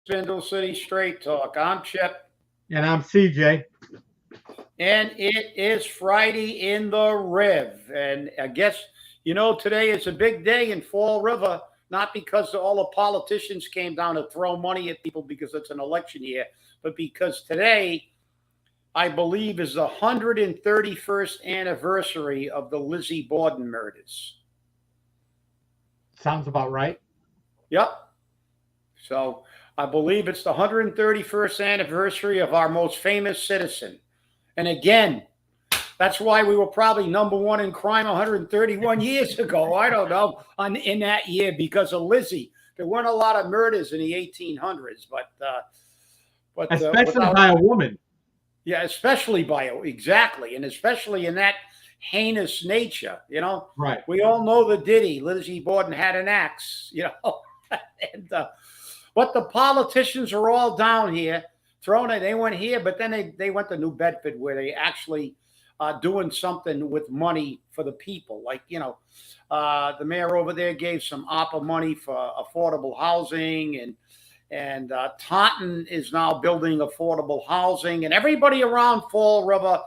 Spindle City Straight Talk. I'm Chip. And I'm CJ. And it is Friday in the Riv. And I guess, today is a big day in Fall River, not because all the politicians came down to throw money at people because it's an election year, but because today, I believe, is the 131st anniversary of the Lizzie Borden murders. Sounds about right. Yep. So I believe it's the 131st anniversary of our most famous citizen. And again, that's why we were probably number one in crime 131 years ago. I don't know, in that year because of Lizzie. There weren't a lot of murders in the 1800s, but especially by a woman. Yeah, especially exactly, and especially in that heinous nature. Right. We all know the ditty. Lizzie Borden had an axe. And but the politicians are all down here throwing it. They went here, but then they went to New Bedford where they actually doing something with money for the people. Like, the mayor over there gave some ARPA money for affordable housing, and Taunton is now building affordable housing, and everybody around Fall River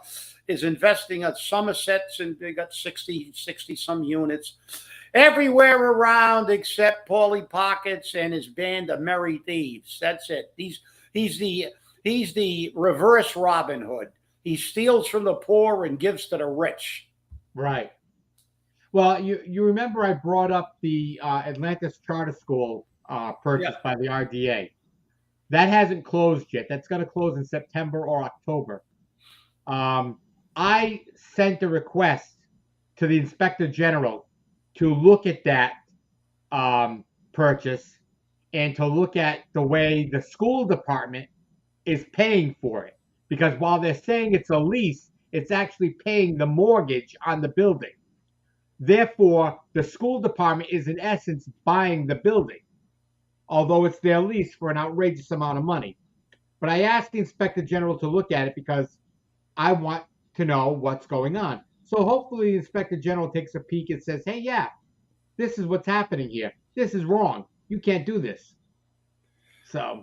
is investing at Somerset's, and they got 60 some units. Everywhere around except Paulie Pockets and his band of Merry Thieves. That's it. He's the reverse Robin Hood. He steals from the poor and gives to the rich. Right. Well, you remember I brought up the Atlantis Charter School purchased by the RDA. That hasn't closed yet. That's going to close in September or October. I sent a request to the Inspector General to look at that purchase and to look at the way the school department is paying for it. Because while they're saying it's a lease, it's actually paying the mortgage on the building. Therefore, the school department is in essence buying the building, although it's their lease for an outrageous amount of money. But I asked the Inspector General to look at it because I want to know what's going on. So hopefully the Inspector General takes a peek and says, hey, yeah, this is what's happening here. This is wrong. You can't do this. So.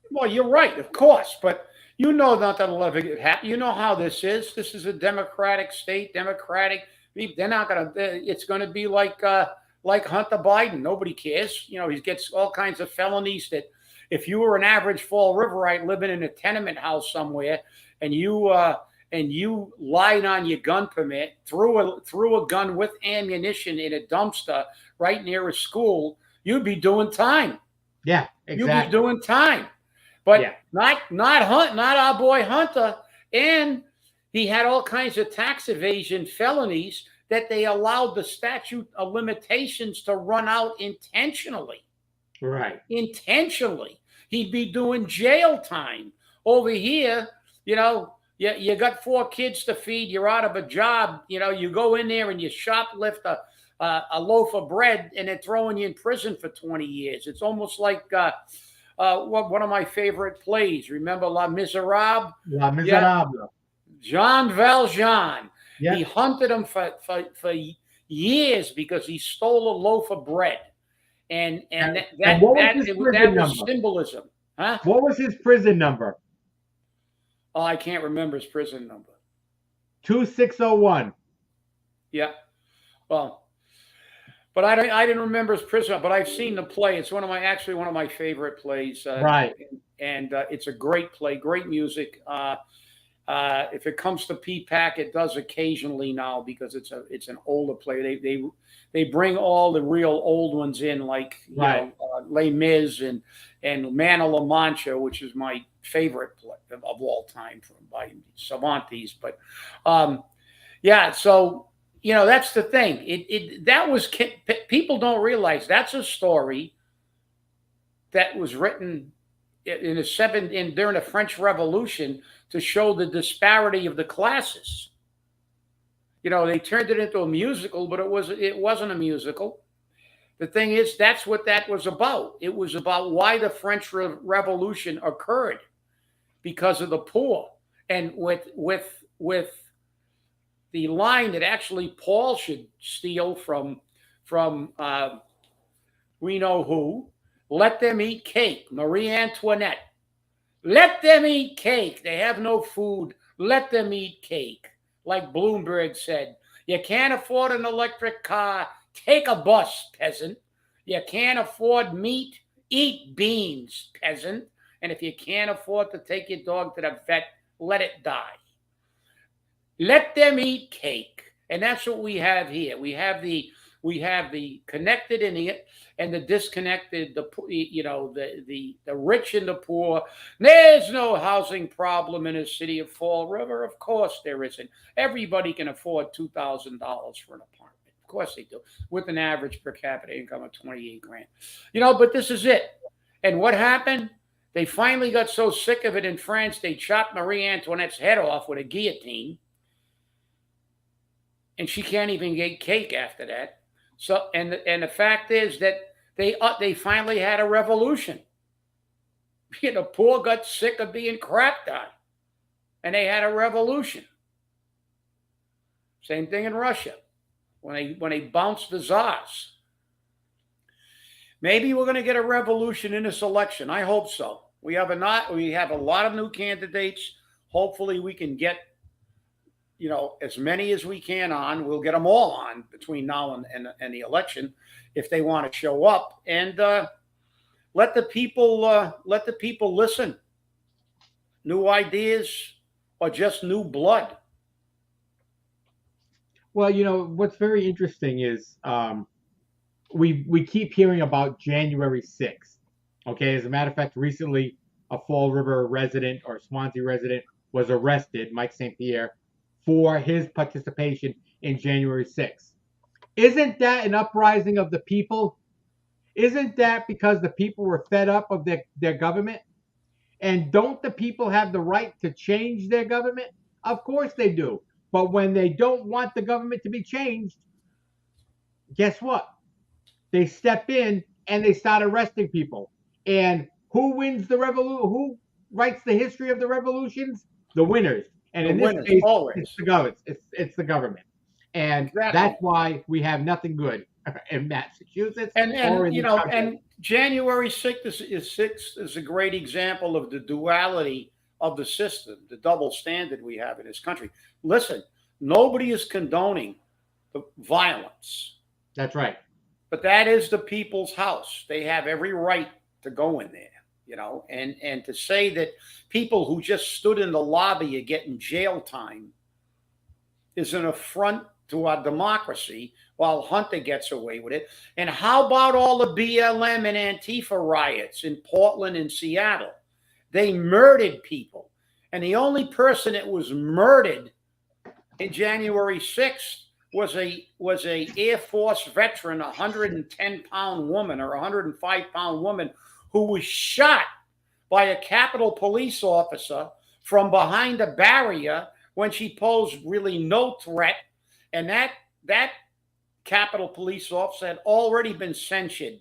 Well, you're right, of course, but not that'll ever happen. You know how this is. This is a democratic state, democratic. They're not going to, it's going to be like Hunter Biden. Nobody cares. He gets all kinds of felonies that if you were an average Fall Riverite living in a tenement house somewhere and you lied on your gun permit, threw a gun with ammunition in a dumpster right near a school, you'd be doing time. Yeah, exactly. You'd be doing time. But not our boy Hunter. And he had all kinds of tax evasion felonies that they allowed the statute of limitations to run out intentionally. Right. Intentionally. He'd be doing jail time. Over here, you got 4 kids to feed. You're out of a job. You go in there and you shoplift a loaf of bread, and they're throwing you in prison for 20 years. It's almost like one of my favorite plays. Remember Les Miserables? Les Miserables. Yeah. Jean Valjean. Yep. He hunted him for years because he stole a loaf of bread. And that was symbolism. Huh? What was his prison number? Oh, I can't remember his prison number. 2601. Yeah. Well, but I didn't remember his prison, but I've seen the play. It's one of my favorite plays. Right. And it's a great play, great music. If it comes to P-PAC, it does occasionally now because it's an older play. They bring all the real old ones in, like Les Mis and Man of La Mancha, which is my favorite play of all time by Cervantes. But so that's the thing. That was people don't realize that's a story that was written during the French Revolution to show the disparity of the classes. They turned it into a musical, but it wasn't a musical. The thing is, that's what that was about. It was about why the French Revolution occurred, because of the poor, and with the line that actually Paul should steal from we know who. Let them eat cake. Marie Antoinette. Let them eat cake. They have no food. Let them eat cake. Like Bloomberg said, you can't afford an electric car. Take a bus, peasant. You can't afford meat. Eat beans, peasant. And if you can't afford to take your dog to the vet, let it die. Let them eat cake. And that's what we have here. We have the connected and the disconnected, the rich and the poor. There's no housing problem in the city of Fall River. Of course there isn't. Everybody can afford $2,000 for an apartment. Of course they do, with an average per capita income of 28 grand. But this is it. And what happened? They finally got so sick of it in France, they chopped Marie Antoinette's head off with a guillotine. And she can't even get cake after that. So, and the fact is that they finally had a revolution. The poor got sick of being crapped on, and they had a revolution. Same thing in Russia when they bounced the czars. Maybe we're going to get a revolution in this election. I hope so. We have a lot of new candidates. Hopefully, we can get as many as we can on. We'll get them all on between now and the election if they want to show up, and let the people listen. New ideas or just new blood. Well, what's very interesting is we keep hearing about January 6th. Okay, as a matter of fact, recently a Fall River resident or Swansea resident was arrested, Mike St. Pierre, for his participation in January 6th. Isn't that an uprising of the people? Isn't that because the people were fed up of their government? And don't the people have the right to change their government? Of course they do. But when they don't want the government to be changed, guess what? They step in and they start arresting people. And who wins the revolution? Who writes the history of the revolutions? The winners. And in this case, it's the government. It's the government, and exactly. That's why we have nothing good in Massachusetts. And January 6th is a great example of the duality of the system, the double standard we have in this country. Listen, nobody is condoning the violence. That's right. But that is the people's house. They have every right to go in there. And to say that people who just stood in the lobby are getting jail time is an affront to our democracy, while Hunter gets away with it. And how about all the BLM and Antifa riots in Portland and Seattle? They murdered people. And the only person that was murdered in January 6th was a Air Force veteran, a 110-pound woman or a 105-pound woman, who was shot by a Capitol police officer from behind a barrier when she posed really no threat. And that Capitol police officer had already been censured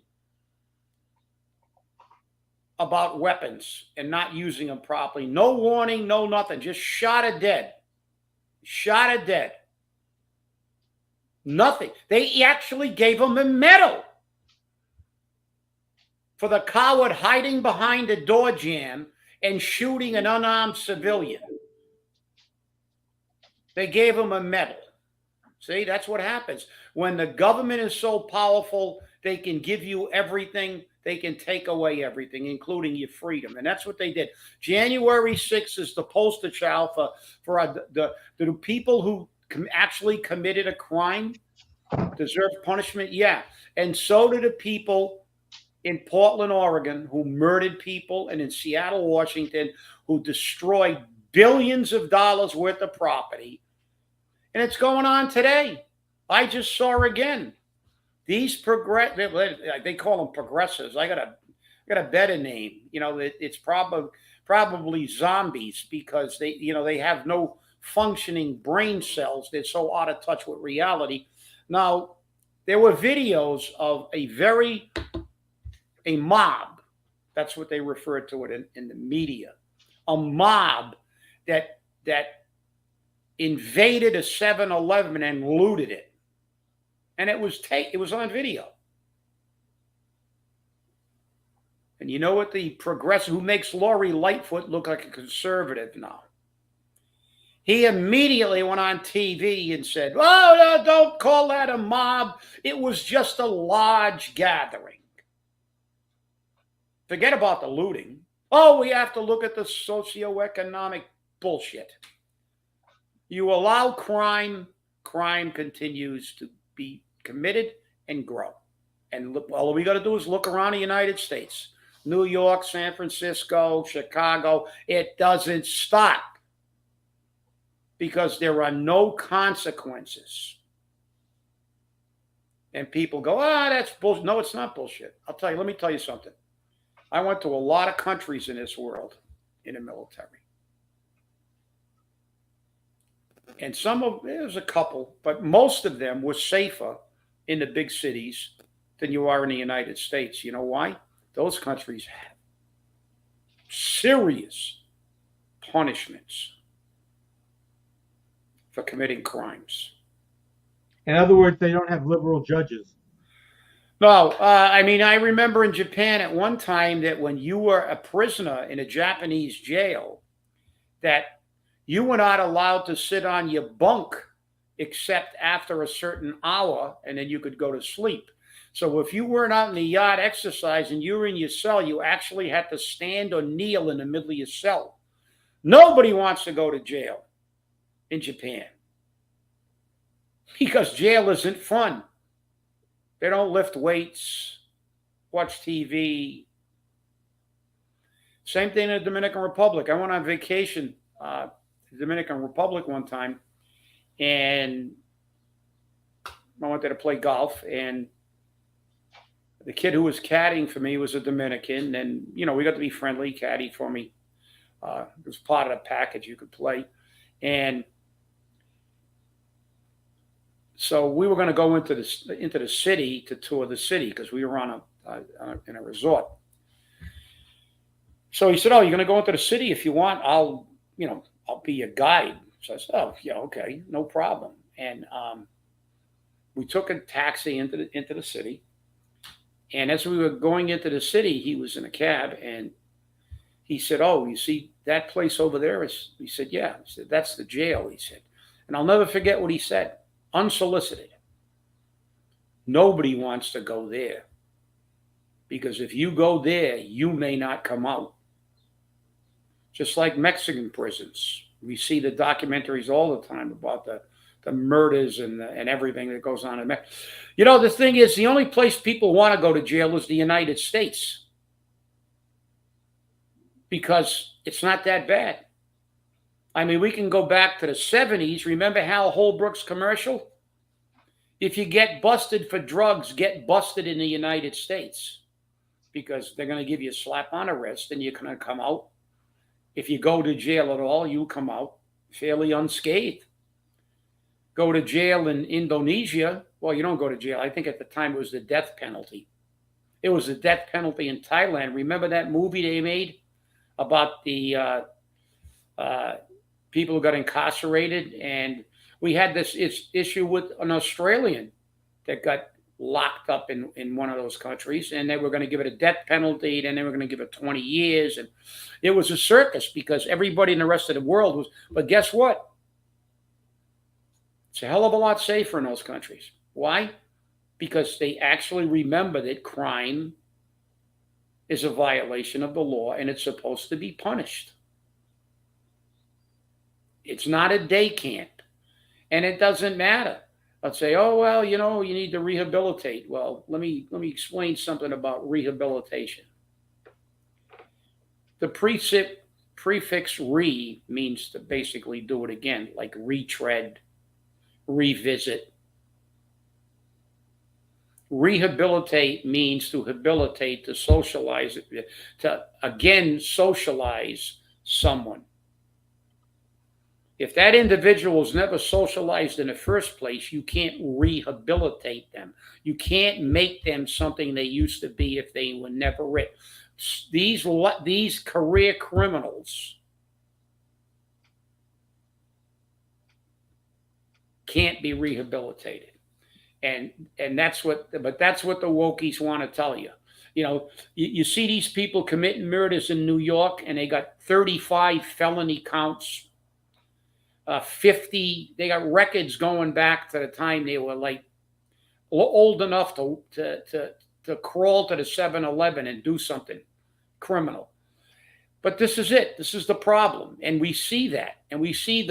about weapons and not using them properly. No warning, no nothing. Just shot her dead. Shot her dead. Nothing. They actually gave him a medal for the coward hiding behind a door jamb and shooting an unarmed civilian. They gave him a medal. See, that's what happens. When the government is so powerful, they can give you everything. They can take away everything, including your freedom. And that's what they did. January 6th is the poster child for the people who actually committed a crime, deserve punishment. Yeah. And so do the people in Portland, Oregon, who murdered people, and in Seattle, Washington, who destroyed billions of dollars worth of property. And it's going on today. I just saw again. These they call them progressives. I got a better name. It's probably zombies, because they have no functioning brain cells. They're so out of touch with reality. Now, there were videos of a mob. That's what they refer to it in the media. A mob that invaded a 7-Eleven and looted it. And it was on video. And you know what the progressive who makes Lori Lightfoot look like a conservative now? He immediately went on TV and said, "Oh, no, don't call that a mob. It was just a large gathering." Forget about the looting. Oh, we have to look at the socioeconomic bullshit. You allow crime, crime continues to be committed and grow. And look, all we got to do is look around the United States. New York, San Francisco, Chicago. It doesn't stop because there are no consequences. And people go, that's bullshit. No, it's not bullshit. Let me tell you something. I went to a lot of countries in this world in the military. And there's a couple, but most of them were safer in the big cities than you are in the United States. You know why? Those countries have serious punishments for committing crimes. In other words, they don't have liberal judges. No, I remember in Japan at one time that when you were a prisoner in a Japanese jail, that you were not allowed to sit on your bunk except after a certain hour, and then you could go to sleep. So if you weren't out in the yard exercising, you were in your cell, you actually had to stand or kneel in the middle of your cell. Nobody wants to go to jail in Japan because jail isn't fun. They don't lift weights, watch TV. Same thing in the Dominican Republic. I went on vacation to the Dominican Republic one time, and I wanted to play golf, and the kid who was caddying for me was a Dominican, and, we got to be friendly, caddy for me. It was part of the package you could play. And so we were going to go into the city to tour the city because we were in a resort. So he said, "Oh, you're going to go into the city? If you want, I'll be your guide." So I said, "Oh, yeah, okay, no problem." And we took a taxi into the city. And as we were going into the city, he was in a cab, and he said, "Oh, you see that place over there?" He said, "Yeah." He said, "That's the jail," he said. And I'll never forget what he said. Unsolicited. Nobody wants to go there. Because if you go there, you may not come out. Just like Mexican prisons. We see the documentaries all the time about the murders and everything that goes on in Mexico. The thing is, the only place people want to go to jail is the United States. Because it's not that bad. We can go back to the 70s. Remember Hal Holbrook's commercial? If you get busted for drugs, get busted in the United States. Because they're going to give you a slap on the wrist and you're going to come out. If you go to jail at all, you come out fairly unscathed. Go to jail in Indonesia. Well, you don't go to jail. I think at the time it was the death penalty. It was the death penalty in Thailand. Remember that movie they made about the people who got incarcerated? And we had this issue with an Australian that got locked up in one of those countries, and they were going to give it a death penalty, then they were going to give it 20 years. And it was a circus because everybody in the rest of the world was, but guess what? It's a hell of a lot safer in those countries. Why? Because they actually remember that crime is a violation of the law and it's supposed to be punished. It's not a day camp. And it doesn't matter. I'd say, "Oh, well, you need to rehabilitate." Well, let me explain something about rehabilitation. The prefix "re" means to basically do it again, like retread, revisit. Rehabilitate means to habilitate, to socialize, to again socialize someone. If that individual was never socialized in the first place, you can't rehabilitate them. You can't make them something they used to be if they were never written. These career criminals can't be rehabilitated. And that's what the wokies want to tell you. You see these people committing murders in New York, and they got 35 felony counts, 50. They got records going back to the time they were like old enough to crawl to the 7-Eleven and do something criminal. But this is it. This is the problem, and we see that, and we see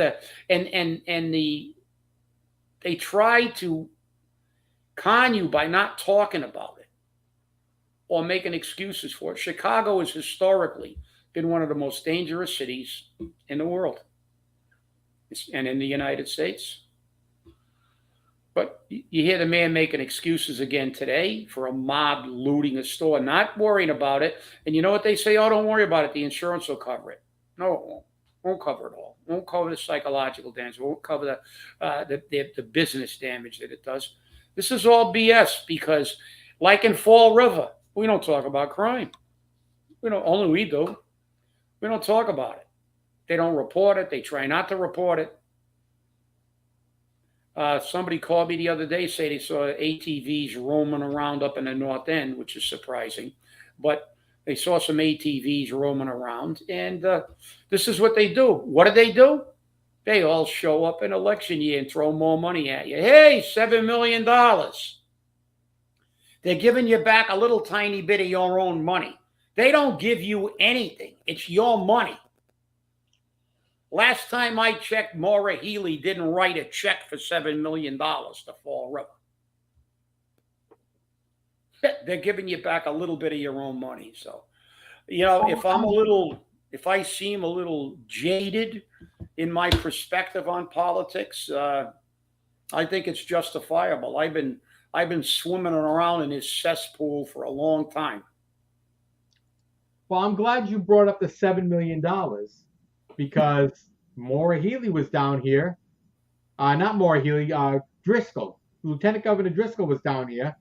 they try to con you by not talking about it or making excuses for it. Chicago has historically been one of the most dangerous cities in the world and in the United States. But you hear the man making excuses again today for a mob looting a store, not worrying about it. And you know what they say? Oh, don't worry about it. The insurance will cover it. No, it won't. Won't cover it all. Won't cover the psychological damage. Won't cover the business damage that it does. This is all BS because, like in Fall River, we don't talk about crime. Only we do. We don't talk about it. They don't report it. They try not to report it. Somebody called me the other day, say they saw ATVs roaming around up in the North End, which is surprising. But they saw some ATVs roaming around, and this is what they do. What do? They all show up in election year and throw more money at you. Hey, $7 million. They're giving you back a little tiny bit of your own money. They don't give you anything. It's your money. Last time I checked, Maura Healey didn't write a check for $7 million to Fall River. They're giving you back a little bit of your own money. So, if I seem a little jaded in my perspective on politics, I think it's justifiable. I've been swimming around in this cesspool for a long time. Well, I'm glad you brought up the $7 million. Because Maura Healey was down here. Not Maura Healey, Driscoll. Lieutenant Governor Driscoll was down here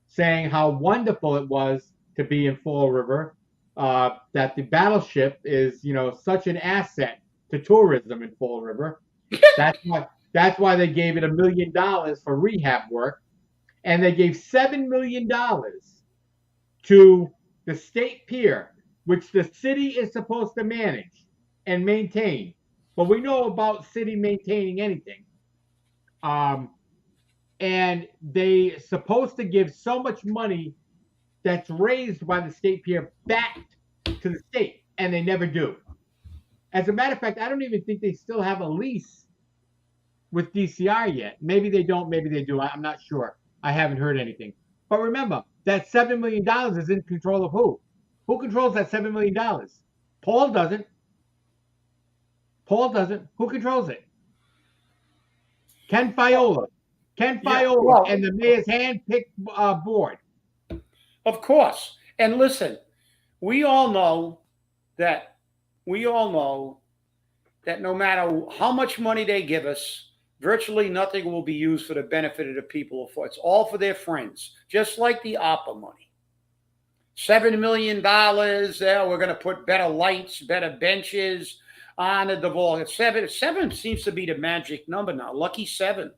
saying how wonderful it was to be in Fall River, that the Battleship is, such an asset to tourism in Fall River. That's why they gave it $1 million for rehab work. And they gave $7 million to the state pier, which the city is supposed to manage and maintain, but we know about city maintaining anything. And they supposed to give so much money that's raised by the state pier back to the state, and they never do. As a matter of fact, I don't even think they still have a lease with DCR yet. Maybe they don't, maybe they do. I'm not sure. I haven't heard anything. But remember, that $7 million is in control of who? Who controls that $7 million? Paul doesn't. Who controls it? Ken Fiola. And the mayor's hand-picked board. Of course. And listen, we all know that no matter how much money they give us, virtually nothing will be used for the benefit of the people. It's all for their friends, just like the ARPA money. $7 million, we're going to put better lights, better benches, on the Duval. Seven seems to be the magic number now. Lucky 7.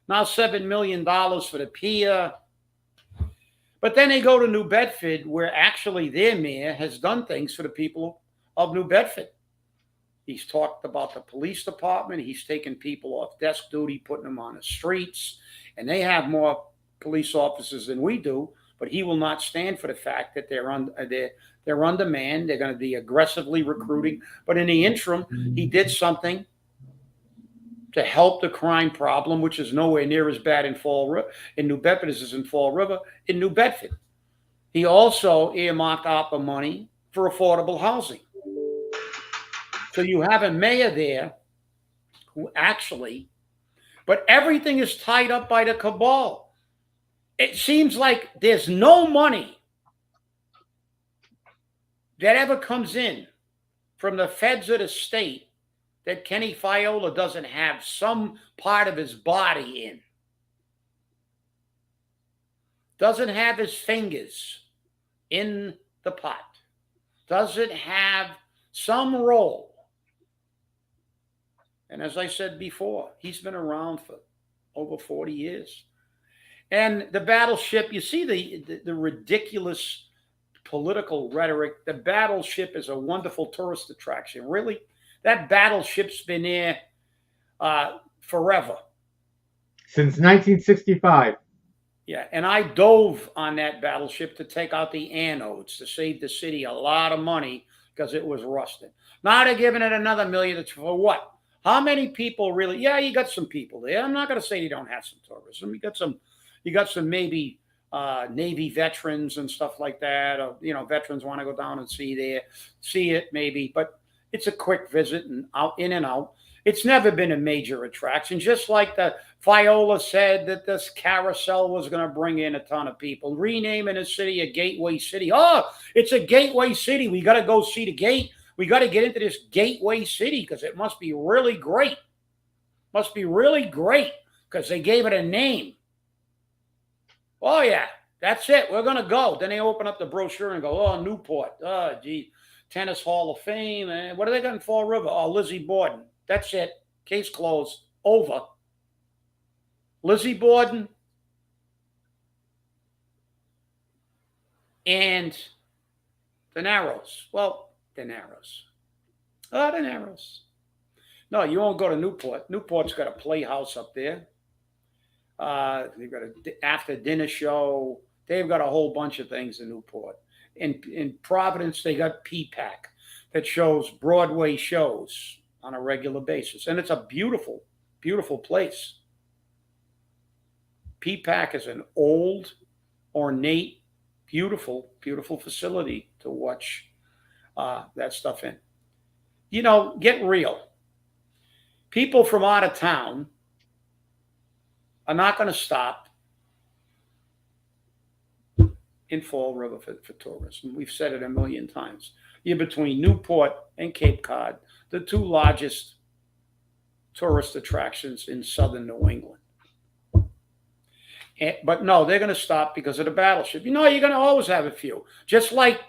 Now $7 million for the pier. But then they go to New Bedford, where actually their mayor has done things for the people of New Bedford. He's talked about the police department. He's taken people off desk duty, putting them on the streets. And they have more police officers than we do. But he will not stand for the fact that they're undermanned. They're going to be aggressively recruiting. But in the interim, he did something to help the crime problem, which is nowhere near as bad in New Bedford as is in Fall River. In New Bedford, he also earmarked ARPA money for affordable housing. So you have a mayor there who but everything is tied up by the cabal. It seems like there's no money that ever comes in from the feds of the state that Kenny Fiola doesn't have some part of his body in. Doesn't have his fingers in the pot. Doesn't have some role. And as I said before, he's been around for over 40 years. And the Battleship, you see the ridiculous political rhetoric. The Battleship is a wonderful tourist attraction. Really, that Battleship's been there forever. Since 1965. Yeah, and I dove on that Battleship to take out the anodes to save the city a lot of money because it was rusted. Now they're giving it another million for what? How many people really? Yeah, you got some people there. I'm not going to say you don't have some tourism. You got some maybe Navy veterans and stuff like that. Or, veterans want to go down and see it maybe, but it's a quick visit and out in and out. It's never been a major attraction. Just like the Viola said that this carousel was going to bring in a ton of people, renaming a city a gateway city. Oh, it's a gateway city. We got to go see the gate. We got to get into this gateway city because it must be really great. Must be really great because they gave it a name. Oh, yeah, that's it. We're going to go. Then they open up the brochure and go, oh, Newport. Oh, gee, Tennis Hall of Fame. And what do they got in Fall River? Oh, Lizzie Borden. That's it. Case closed. Over. Lizzie Borden and the Narrows. Well, the Narrows. Oh, the Narrows. No, you won't go to Newport. Newport's got a playhouse up there. They've got an after dinner show. They've got a whole bunch of things in Newport. In Providence, they got PPAC that shows Broadway shows on a regular basis. And it's a beautiful, beautiful place. PPAC is an old, ornate, beautiful, beautiful facility to watch that stuff in. Get real. People from out of town are not going to stop in Fall River for tourism. We've said it a million times. You're between Newport and Cape Cod, the two largest tourist attractions in southern New England. But no, they're going to stop because of the Battleship. You're going to always have a few. Just like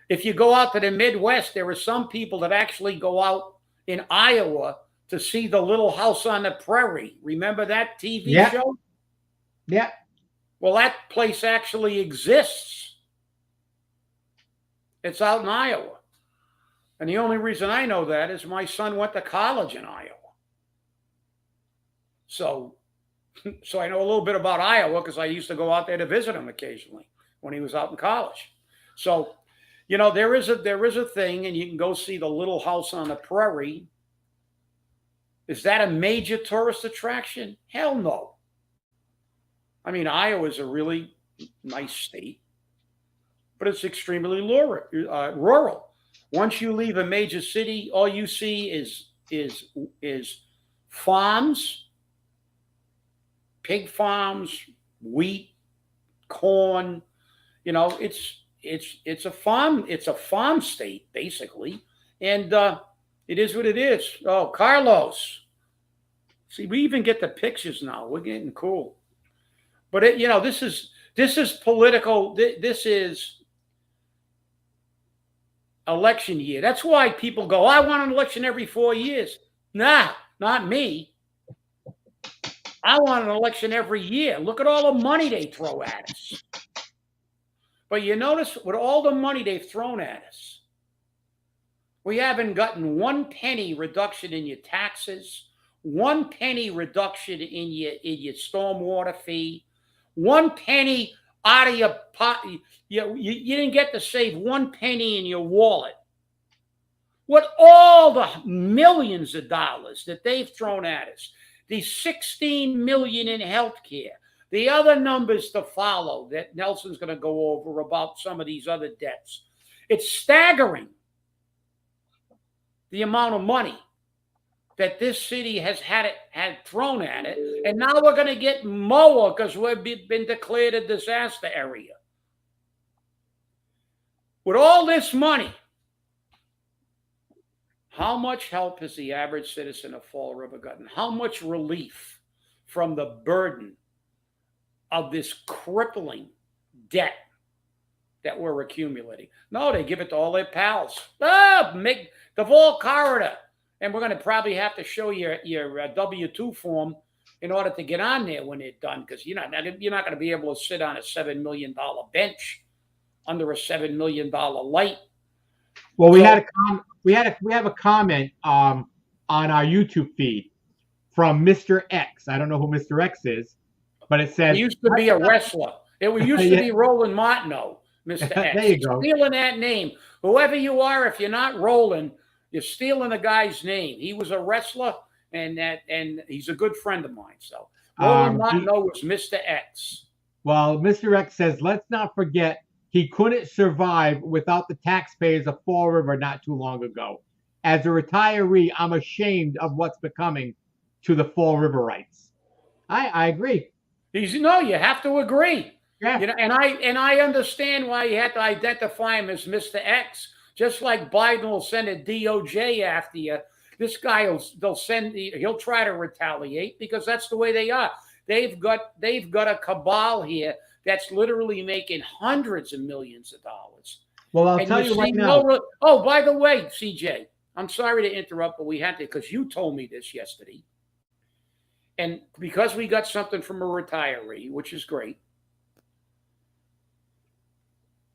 if you go out to the Midwest, there are some people that actually go out in Iowa to see the Little House on the Prairie. Remember that TV show? Yeah. Well, that place actually exists. It's out in Iowa. And the only reason I know that is my son went to college in Iowa. So I know a little bit about Iowa because I used to go out there to visit him occasionally when he was out in college. So, there is a thing, and you can go see the Little House on the Prairie. Is that a major tourist attraction? Hell no. I mean, Iowa is a really nice state, but it's extremely rural. Once you leave a major city, all you see is farms, pig farms, wheat, corn. It's a farm state basically, and it is what it is. Oh, Carlos. See, we even get the pictures now. We're getting cool. But this is political. This is election year. That's why people go, I want an election every 4 years. Nah, not me. I want an election every year. Look at all the money they throw at us. But you notice with all the money they've thrown at us, we haven't gotten 1 penny reduction in your taxes, 1 penny reduction in your stormwater fee, 1 penny out of your pot. You didn't get to save 1 penny in your wallet. With all the millions of dollars that they've thrown at us, the $16 million in healthcare, the other numbers to follow that Nelson's going to go over about some of these other debts. It's staggering the amount of money that this city has had thrown at it. And now we're going to get more because we've been declared a disaster area. With all this money, how much help has the average citizen of Fall River gotten? How much relief from the burden of this crippling debt that we're accumulating? No, they give it to all their pals. Make the Vol Corridor. And we're going to probably have to show your W-2 form in order to get on there when they're done, because you're not going to be able to sit on a $7 million bench under a $7 million light. Well, we have a comment on our YouTube feed from Mr. X. I don't know who Mr. X is, but it says He used to be a wrestler. It used to be Roland Martineau, Mr. X. There you go. Stealing that name. Whoever you are, if you're not Roland, you're stealing the guy's name. He was a wrestler, and he's a good friend of mine. So Roland Martineau was Mr. X. Well, Mr. X says, let's not forget he couldn't survive without the taxpayers of Fall River not too long ago. As a retiree, I'm ashamed of what's becoming to the Fall Riverites. I agree. You have to agree. Yeah. And I understand why you have to identify him as Mr. X. Just like Biden will send a DOJ after you, this guy he'll try to retaliate because that's the way they are. They've got a cabal here that's literally making hundreds of millions of dollars. Well, I'll tell you right now. Oh, by the way, CJ, I'm sorry to interrupt, but we had to because you told me this yesterday. And because we got something from a retiree, which is great,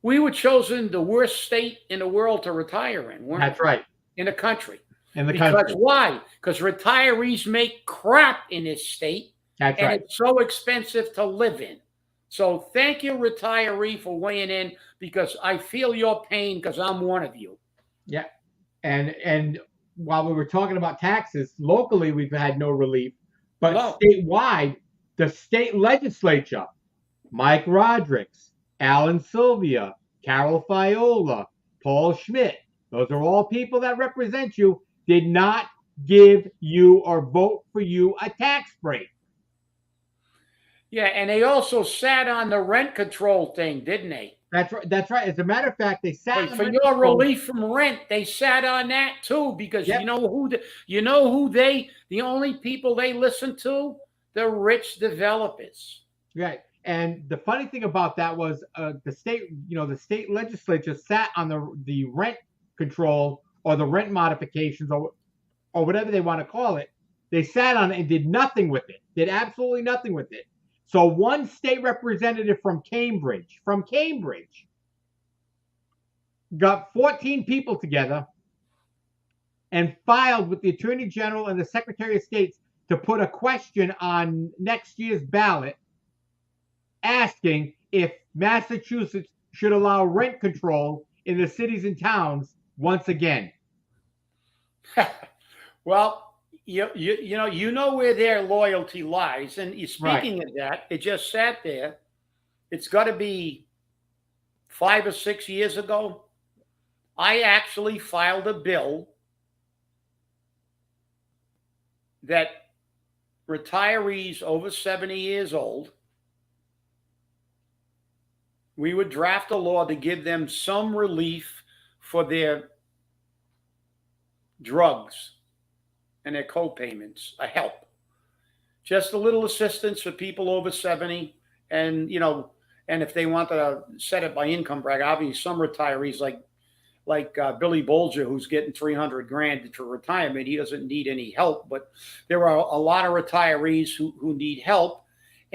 we were chosen the worst state in the world to retire in. That's right. In the country. Because why? Because retirees make crap in this state. That's right. And it's so expensive to live in. So thank you, retiree, for weighing in because I feel your pain because I'm one of you. Yeah. And while we were talking about taxes, locally we've had no relief. But statewide, the state legislature, Mike Rodrigues, Alan Sylvia, Carol Fiola, Paul Schmidt, those are all people that represent you, did not give you or vote for you a tax break. Yeah, and they also sat on the rent control thing, didn't they? That's right. That's right. As a matter of fact, they sat for your relief from rent. They sat on that too because the only people they listen to, the rich developers. Right. And the funny thing about that was the state legislature sat on the rent control or the rent modifications or whatever they want to call it. They sat on it and did nothing with it. Did absolutely nothing with it. So one state representative from Cambridge got 14 people together and filed with the Attorney General and the Secretary of State to put a question on next year's ballot asking if Massachusetts should allow rent control in the cities and towns once again. Well, you know where their loyalty lies. And speaking of that, it just sat there. It's got to be 5 or 6 years ago. I actually filed a bill that retirees over 70 years old, we would draft a law to give them some relief for their drugs and their co-payments, a help. Just a little assistance for people over 70. And, and if they want to set it by income bracket, obviously some retirees like Billy Bolger, who's getting $300,000 to retirement, he doesn't need any help. But there are a lot of retirees who need help.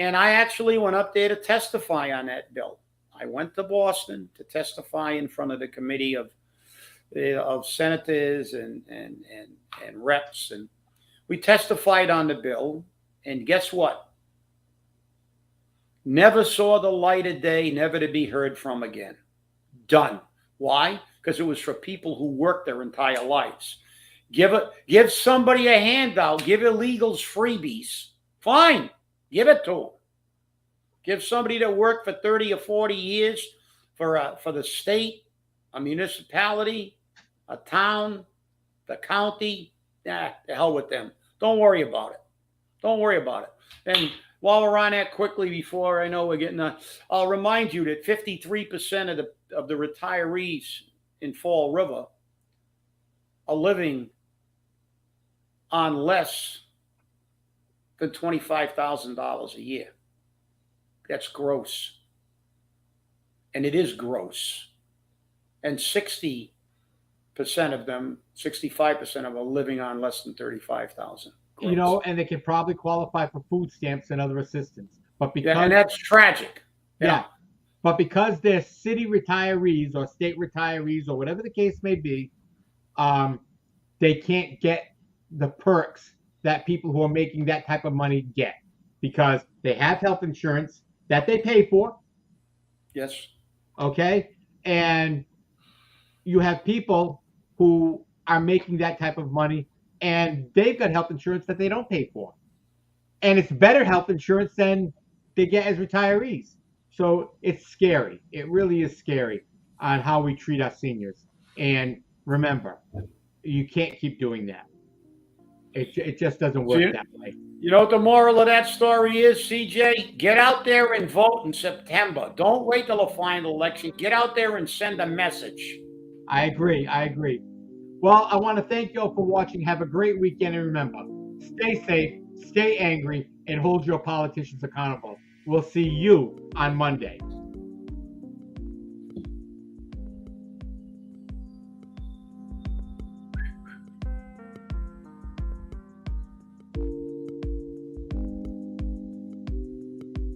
And I actually went up there to testify on that bill. I went to Boston to testify in front of the committee of senators and reps, and we testified on the bill. And guess what? Never saw the light of day, never to be heard from again. Done. Why? Because it was for people who worked their entire lives. Give somebody a handout. Give illegals freebies. Fine. Give it to them. Give somebody that worked for 30 or 40 years for the state, a municipality, a town, the county. The hell with them. Don't worry about it. Don't worry about it. And while we're on that quickly, before I know we're getting I'll remind you that 53% of the retirees in Fall River are living on less than $25,000 a year. That's gross. And it is gross. And 60% of them, 65% of them are living on less than $35,000. And they can probably qualify for food stamps and other assistance. But because and that's tragic. Yeah. But because they're city retirees or state retirees or whatever the case may be, they can't get the perks that people who are making that type of money get because they have health insurance that they pay for. Yes. Okay. And you have people who are making that type of money and they've got health insurance that they don't pay for. And it's better health insurance than they get as retirees. So it's scary. It really is scary on how we treat our seniors. And remember, you can't keep doing that. It just doesn't So work that way. you know what the moral of that story is, CJ? Get out there and vote in September. Don't wait till the final election. Get out there and send a message. I agree. I agree. Well, I want to thank you all for watching. Have a great weekend. And remember, stay safe, stay angry, and hold your politicians accountable. We'll see you on Monday.